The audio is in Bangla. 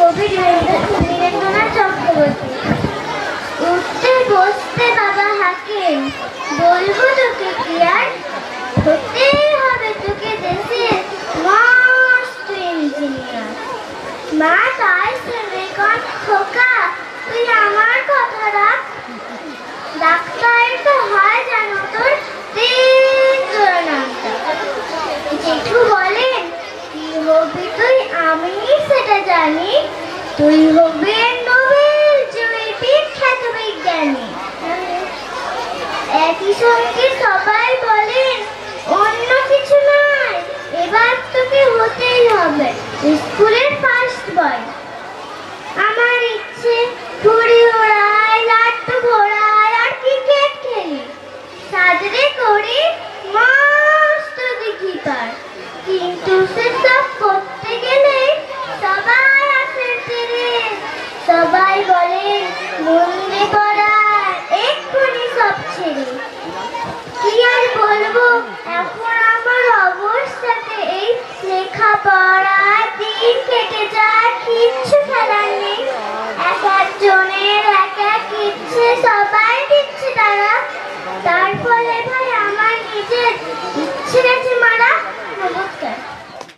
কবি নীরেন্দ্রনাথ চক্রবর্তী। উঠতে বসতে বাবা হাকিম, বলবো তোকে কি আর, হতেই হবে তোকে দেশের মস্ত ইঞ্জিনিয়ার। মা তাই সেরেকন খোকা, তুই আমার কথা রাখ, ডাক্তার তো হয় জানো তোর তিন জোড়া নামটা। জেঠু বলেন কি হবি তুই, আমি সেটা জানি, তুই হবি নোবেল জয়ী বিখ্যাত বিজ্ঞানী। একই সঙ্গে সবাই বলেন অন্য কিছু নয়, এবার তোকে হতেই হবে স্কুলের ফার্স্ট বয়। আমার ইচ্ছে ঘুড়ি ওড়াই, লাট্টু ঘোড়াই আর ক্রিকেট খেলি, সাজরে করি মস্ত দিঘি পার। কিন্তু সেসব করতে গেলে সবাই আসে তেরে, সবাই বলে মন্দিরে পড়ায় এক্ষুনি সব ছেড়ে। কি আর বলবো এখন আমার অবস্থাতে, এই লেখাপড়া দিন কেটে যায়, কিচ্ছু খেলার নেই। এক একজনের এক এক ইচ্ছে, সবাই দিচ্ছে তারা, তার ফলে ভাই আমার নিজের